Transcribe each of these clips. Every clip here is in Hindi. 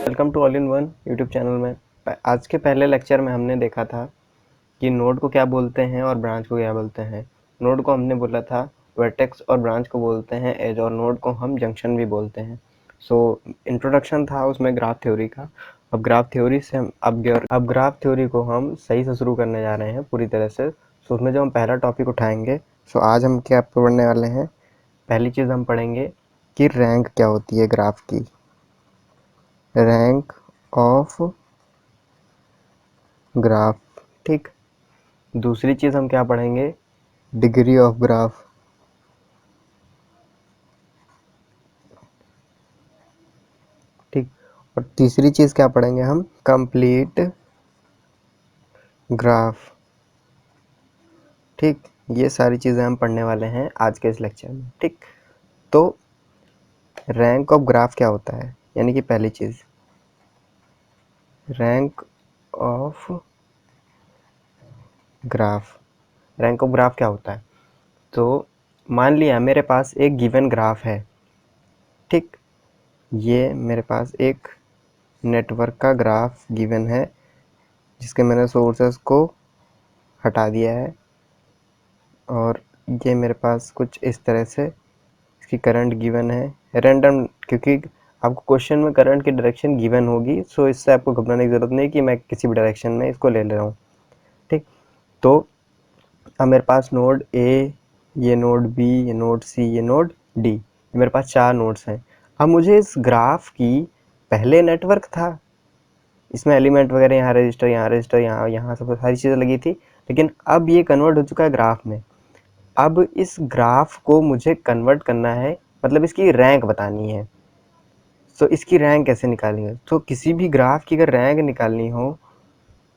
Welcome to all in one YouTube channel में। आज के पहले लेक्चर में हमने देखा था कि नोड को क्या बोलते हैं और ब्रांच को क्या बोलते हैं। नोड को हमने बोला था वर्टेक्स और ब्रांच को बोलते हैं एज, और नोड को हम जंक्शन भी बोलते हैं। सो इंट्रोडक्शन था उसमें ग्राफ थ्योरी का। अब ग्राफ थ्योरी से हम अब ग्राफ थ्योरी को हम सही से शुरू करने जा रहे हैं पूरी तरह से। सो उसमें जब हम पहला टॉपिक उठाएंगे, सो आज हम क्या पढ़ने वाले हैं। पहली चीज़ हम पढ़ेंगे कि रैंक क्या होती है ग्राफ की, रैंक ऑफ ग्राफ। ठीक। दूसरी चीज़ हम क्या पढ़ेंगे, डिग्री ऑफ ग्राफ। ठीक। और तीसरी चीज़ क्या पढ़ेंगे हम, कंप्लीट ग्राफ। ठीक। ये सारी चीज़ें हम पढ़ने वाले हैं आज के इस लेक्चर में। ठीक। तो रैंक ऑफ ग्राफ क्या होता है, यानी कि पहली चीज़ rank of graph. Rank of graph क्या होता है, तो मान लिया मेरे पास एक गिवन ग्राफ है। ठीक। ये मेरे पास एक नेटवर्क का ग्राफ गिवन है जिसके मैंने सोर्सेस को हटा दिया है, और ये मेरे पास कुछ इस तरह से इसकी करंट गिवन है रैंडम, क्योंकि आपको क्वेश्चन में करंट की डायरेक्शन गिवन होगी। सो इससे आपको घबराने की ज़रूरत नहीं कि मैं किसी भी डायरेक्शन में इसको ले रहा हूँ। ठीक। तो अब मेरे पास नोड ए, ये नोड बी, ये नोड सी, ये नोड डी, ये मेरे पास 4 नोड्स हैं। अब मुझे इस ग्राफ की, पहले नेटवर्क था, इसमें एलिमेंट वगैरह यहाँ रजिस्टर, यहाँ रजिस्टर, यहाँ सब सारी चीज़ें लगी थी, लेकिन अब ये कन्वर्ट हो चुका है ग्राफ में। अब इस ग्राफ को मुझे कन्वर्ट करना है, मतलब इसकी रैंक बतानी है। तो इसकी रैंक कैसे निकालेंगे, तो किसी भी ग्राफ की अगर रैंक निकालनी हो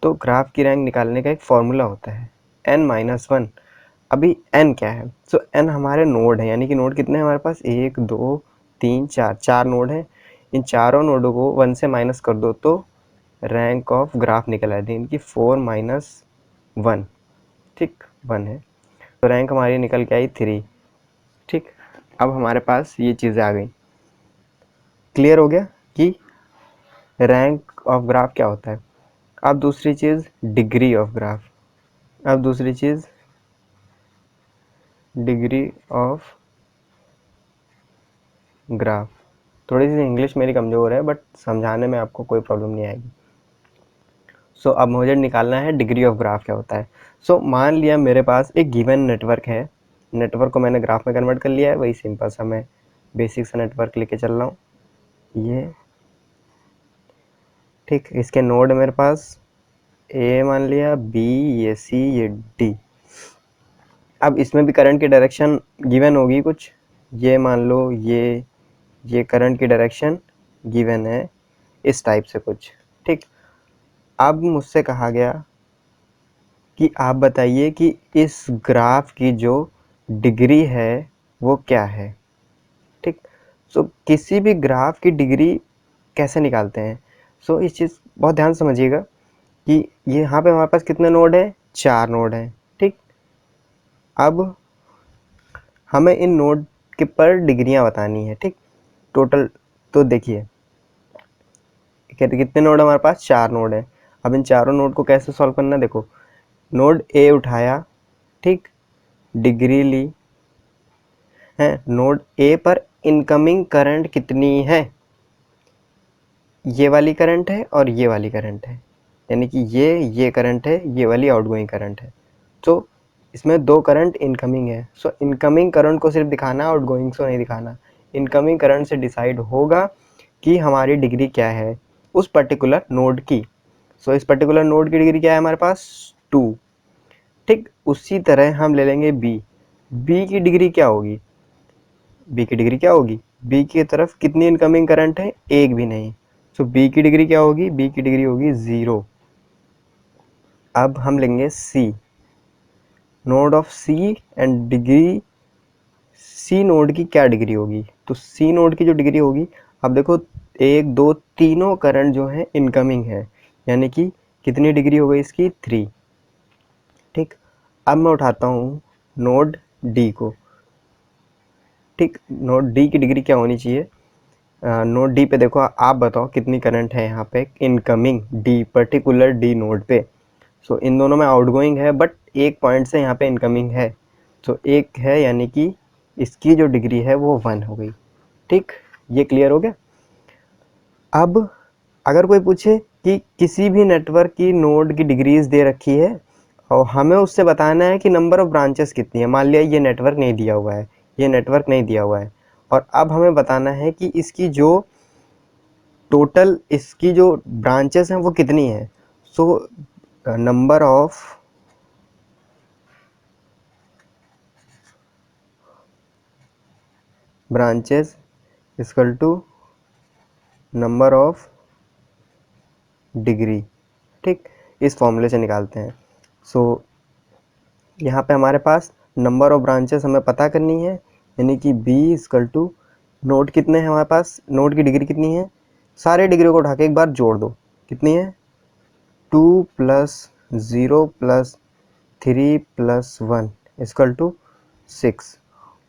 तो ग्राफ की रैंक निकालने का एक फॉर्मूला होता है n-1। अभी n क्या है, सो n हमारे नोड है, यानी कि नोड कितने हैं हमारे पास, 1 2 3 4, 4 नोड हैं। इन चारों नोडों को 1 से माइनस कर दो तो रैंक ऑफ ग्राफ निकल आती है इनकी 4-1। ठीक, 1 है, तो रैंक हमारी निकल के आई 3। ठीक। अब हमारे पास ये चीज़ें आ गई। क्लियर हो गया कि रैंक ऑफ ग्राफ क्या होता है। अब दूसरी चीज़ डिग्री ऑफ ग्राफ। अब दूसरी चीज़ डिग्री ऑफ ग्राफ। थोड़ी सी इंग्लिश मेरी कमज़ोर है, बट समझाने में आपको कोई प्रॉब्लम नहीं आएगी। सो अब मुझे निकालना है डिग्री ऑफ ग्राफ क्या होता है। सो मान लिया मेरे पास एक गिवन नेटवर्क है, नेटवर्क को मैंने ग्राफ में कन्वर्ट कर लिया है। वही सिंपल सा मैं बेसिक सा नेटवर्क लेके चल रहा हूँ, ये। ठीक। इसके नोड मेरे पास ए मान लिया, बी, ये सी, ये डी। अब इसमें भी करंट की डायरेक्शन गिवन होगी कुछ, ये मान लो ये करंट की डायरेक्शन गिवन है इस टाइप से कुछ। ठीक। अब मुझसे कहा गया कि आप बताइए कि इस ग्राफ की जो डिग्री है वो क्या है। ठीक। सो किसी भी ग्राफ की डिग्री कैसे निकालते हैं, सो इस चीज़ बहुत ध्यान से समझिएगा कि ये यहाँ पे हमारे पास कितने नोड हैं, 4 नोड हैं। ठीक। अब हमें इन नोड के पर डिग्रियाँ बतानी है। ठीक। टोटल, तो देखिए कितने नोड हमारे पास, 4 नोड हैं। अब इन चारों नोड को कैसे सॉल्व करना है, देखो नोड ए उठाया, ठीक, डिग्री ली है, नोड ए पर इनकमिंग करंट कितनी है, ये वाली करंट है और ये वाली करंट है, यानी कि ये करंट है, ये वाली आउटगोइंग करंट है। तो इसमें 2 करंट इनकमिंग है। सो इनकमिंग करंट को सिर्फ दिखाना, आउटगोइंग को नहीं दिखाना। इनकमिंग करंट से डिसाइड होगा कि हमारी डिग्री क्या है उस पर्टिकुलर नोड की। सो इस पर्टिकुलर नोड की डिग्री क्या है हमारे पास, 2। ठीक। उसी तरह हम ले लेंगे बी। बी की डिग्री क्या होगी, बी की डिग्री क्या होगी, बी की तरफ कितनी इनकमिंग करंट है, एक भी नहीं। सो बी की डिग्री क्या होगी, बी की डिग्री होगी 0। अब हम लेंगे C, node of C and degree, C node की क्या डिग्री होगी, तो सी नोड की जो डिग्री होगी, अब देखो 1 2 तीनों करंट जो है इनकमिंग है, यानी कि कितनी डिग्री हो गई इसकी, 3। ठीक। अब मैं उठाता हूँ नोड डी को। ठीक, नोड डी की डिग्री क्या होनी चाहिए? नोड डी पे देखो, आप बताओ कितनी करंट है यहाँ पे incoming D, particular D naught पे। सो इन दोनों में आउटगोइंग है, बट एक पॉइंट से यहाँ पे इनकमिंग है, तो एक है, यानी कि इसकी जो डिग्री है वो 1 हो गई। ठीक, ये क्लियर हो गया। अब अगर कोई पूछे कि किसी भी नेटवर्क की नोड की डिग्रीज दे रखी है और हमें उससे बताना है कि नंबर ऑफ ब्रांचेस कितनी है। मान लिया ये नेटवर्क नहीं दिया हुआ है, ये नेटवर्क नहीं दिया हुआ है, और अब हमें बताना है कि इसकी जो टोटल इसकी जो ब्रांचेस हैं वो कितनी है। So number of branches equal to number of degree. ठीक, इस फॉर्मूले से निकालते हैं। सो यहाँ पे हमारे पास नंबर ऑफ ब्रांचेस हमें पता करनी है, यानी कि b इक्वल टू नोड कितने हैं हमारे पास, नोड की डिग्री कितनी है, सारे डिग्री को उठा के एक बार जोड़ दो, कितनी है 2 plus 0 plus 3 plus 1 equal to 6।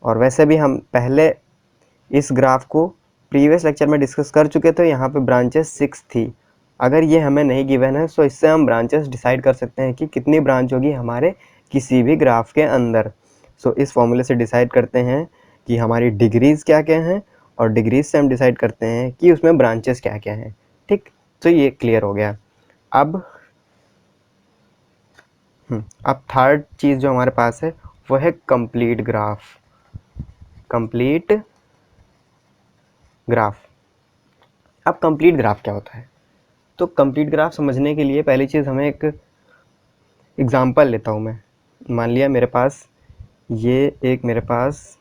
और वैसे भी हम पहले इस ग्राफ को प्रीवियस लेक्चर में डिस्कस कर चुके थे, यहाँ पे ब्रांचेस 6 थी। अगर ये हमें नहीं गिवन है, तो इससे हम ब्रांचेस डिसाइड कर सकते हैं कि कितनी ब्रांच होगी हमारे किसी भी ग्राफ के अंदर। सो इस फॉर्मूले से डिसाइड करते हैं कि हमारी डिग्रीज क्या क्या हैं, और डिग्रीज से हम डिसाइड करते हैं कि उसमें ब्रांचेस क्या क्या हैं। ठीक, तो ये क्लियर हो गया। अब थर्ड चीज़ जो हमारे पास है वो है कंप्लीट ग्राफ। कंप्लीट ग्राफ, अब कंप्लीट ग्राफ क्या होता है? तो कंप्लीट ग्राफ समझने के लिए पहली चीज़ हमें एक एग्जांपल लेता हूँ मैं। मान लिया मेरे पास मेरे पास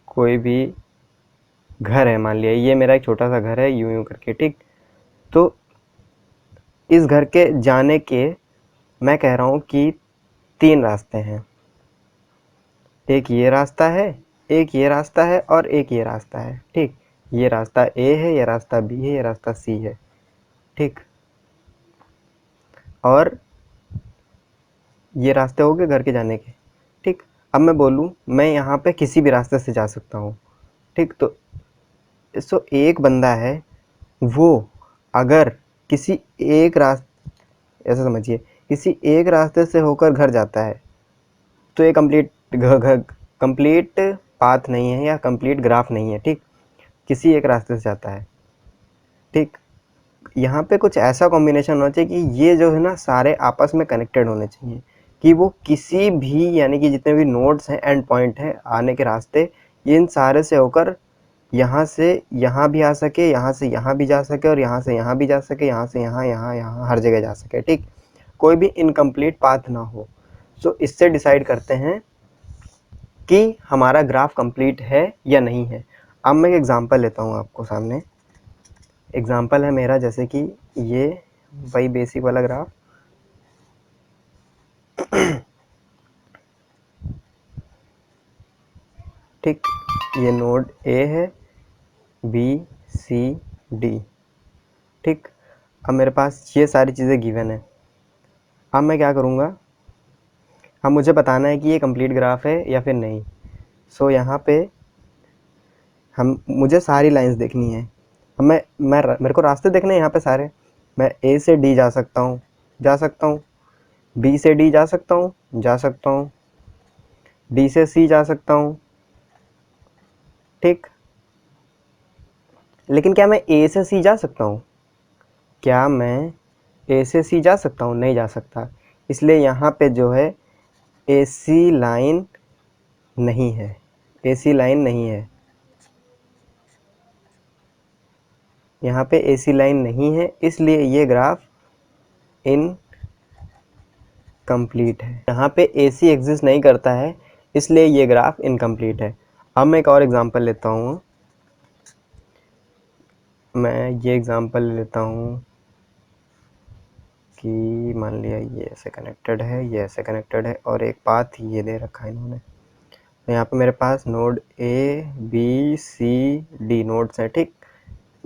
कोई भी घर है, मान लिया ये मेरा एक छोटा सा घर है, यूं यूं करके। ठीक, तो इस घर के जाने के मैं कह रहा हूँ कि 3 रास्ते हैं। एक ये रास्ता है, एक ये रास्ता है, और एक ये रास्ता है। ठीक, ये रास्ता ए है, ये रास्ता बी है, ये रास्ता सी है। ठीक, और ये रास्ते हो गए घर के जाने के। ठीक, अब मैं बोलूँ मैं यहाँ पे किसी भी रास्ते से जा सकता हूँ। ठीक, तो एक बंदा है, वो अगर किसी एक रास्ते, ऐसा समझिए, किसी एक रास्ते से होकर घर जाता है, तो ये कंप्लीट पाथ नहीं है या कंप्लीट ग्राफ नहीं है। ठीक, किसी एक रास्ते से जाता है। ठीक, यहाँ पे कुछ ऐसा कॉम्बिनेशन होना चाहिए कि ये जो है ना सारे आपस में कनेक्टेड होने चाहिए, कि वो किसी भी, यानी कि जितने भी नोड्स हैं, एंड पॉइंट हैं आने के रास्ते, इन सारे से होकर यहाँ से यहाँ भी आ सके, यहाँ से यहाँ भी जा सके, और यहाँ से यहाँ भी जा सके, यहाँ से यहाँ, यहाँ यहाँ हर जगह जा सके। ठीक, कोई भी इनकम्प्लीट पाथ ना हो। सो इससे डिसाइड करते हैं कि हमारा ग्राफ कंप्लीट है या नहीं है। अब मैं एक एग्जांपल लेता हूँ आपको सामने। एग्जांपल है मेरा, जैसे कि ये वही बेसिक वाला ग्राफ। ठीक, ये नोड ए है, बी सी डी। ठीक, अब मेरे पास ये सारी चीज़ें गिवन है। अब मैं क्या करूँगा, अब मुझे बताना है कि ये कंप्लीट ग्राफ है या फिर नहीं। सो यहाँ पे मुझे सारी लाइंस देखनी है। अब मेरे को रास्ते देखने हैं यहाँ पे सारे। मैं ए से डी जा सकता हूँ, जा सकता हूँ, बी से डी जा सकता हूँ, जा सकता हूँ, डी से सी जा सकता हूँ। ठीक, लेकिन क्या मैं ए से सी जा सकता हूँ? क्या मैं ए से सी जा सकता हूँ? नहीं जा सकता। इसलिए यहाँ पे जो है एसी लाइन नहीं है, एसी लाइन नहीं है, यहाँ पे एसी लाइन नहीं है, इसलिए ये ग्राफ इनकम्प्लीट है। यहाँ पे एसी एग्जिस्ट नहीं करता है, इसलिए ये ग्राफ इनकम्प्लीट है। अब मैं एक और एग्जांपल लेता हूँ। मैं ये एग्जांपल लेता हूँ कि मान लिया ये ऐसे कनेक्टेड है, ये ऐसे कनेक्टेड है, और एक पाथ ये दे रखा है इन्होंने। तो यहाँ पे मेरे पास node A B C D nodes हैं। ठीक,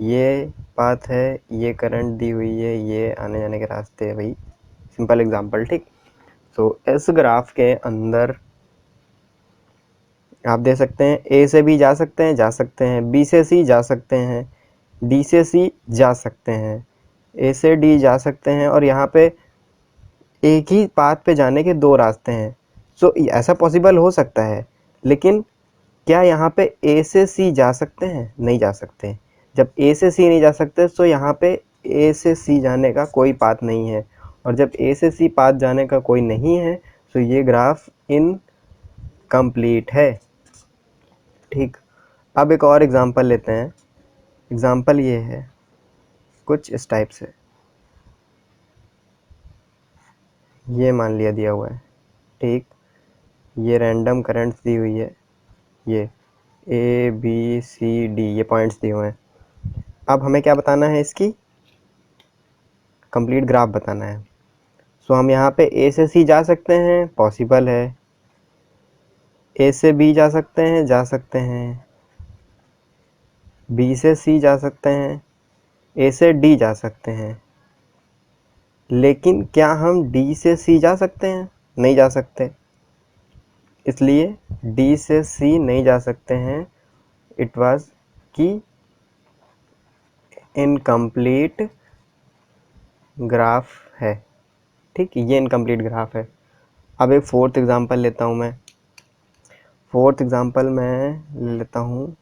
ये पाथ है, ये करंट दी हुई है, ये आने जाने के रास्ते है, भाई सिंपल एग्जांपल। ठीक, तो इस ग्राफ के अंदर आप दे सकते हैं ए से बी जा सकते हैं, बी से सी जा सकते हैं, डी से सी जा सकते हैं, ए से डी जा सकते हैं, और यहाँ पे एक ही पाथ पे जाने के 2 रास्ते हैं। सो ऐसा पॉसिबल हो सकता है, लेकिन क्या यहाँ पे ए से सी जा सकते हैं? नहीं जा सकते। जब ए से सी नहीं जा सकते तो यहाँ पे ए से सी जाने का कोई पाथ नहीं है, और जब ए से सी पाथ जाने का कोई नहीं है तो ये ग्राफ इनकम्प्लीट है। ठीक, अब एक और एग्जांपल लेते हैं। एग्जांपल ये है कुछ इस टाइप से, ये मान लिया दिया हुआ है। ठीक, ये रैंडम करंट्स दी हुई है, ये ए बी सी डी ये पॉइंट्स दिए हुए हैं। अब हमें क्या बताना है? इसकी कंप्लीट ग्राफ बताना है। सो हम यहाँ पे ए से सी जा सकते हैं, पॉसिबल है। ए से बी जा सकते हैं, बी से सी जा सकते हैं, ए से डी जा सकते हैं। लेकिन क्या हम डी से सी जा सकते हैं? नहीं जा सकते। इसलिए डी से सी नहीं जा सकते हैं। इट वाज की इनकम्प्लीट ग्राफ है। ठीक, ये इनकम्प्लीट ग्राफ है। अब एक फोर्थ एग्जांपल लेता हूँ मैं। फोर्थ एग्जांपल मैं ले लेता हूँ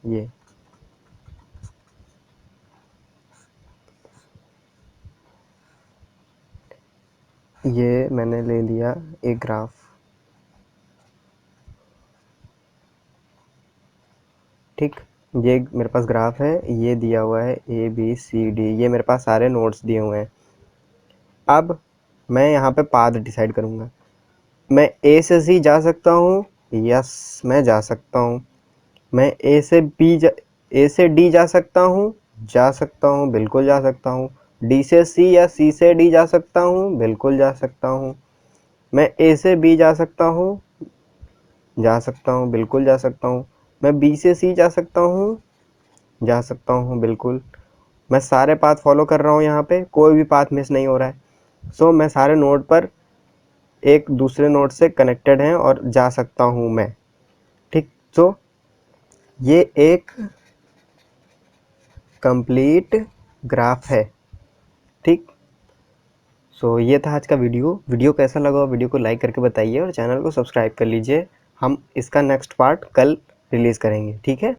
ये मैंने ले लिया एक ग्राफ। ठीक, ये मेरे पास ग्राफ है, ये दिया हुआ है ए बी सी डी, ये मेरे पास सारे नोट्स दिए हुए हैं। अब मैं यहाँ पे पाथ डिसाइड करूँगा। मैं ए से सी जा सकता हूँ, यस मैं जा सकता हूँ। मैं ए से डी जा सकता हूँ, बिल्कुल जा सकता हूँ। डी से सी या सी से डी जा सकता हूँ, बिल्कुल जा सकता हूँ। मैं ए से बी जा सकता हूँ, बिल्कुल जा सकता हूँ। मैं बी से सी जा सकता हूँ, बिल्कुल। मैं सारे पाथ फॉलो कर रहा हूँ, यहाँ पे कोई भी पाथ मिस नहीं हो रहा है। सो मैं सारे नोड पर एक दूसरे नोड से कनेक्टेड हैं और जा सकता हूँ मैं। ठीक, सो ये एक कंप्लीट ग्राफ है। ठीक, सो ये था आज का वीडियो कैसा लगा वीडियो को लाइक करके बताइए और चैनल को सब्सक्राइब कर लीजिए। हम इसका नेक्स्ट पार्ट कल रिलीज़ करेंगे। ठीक है।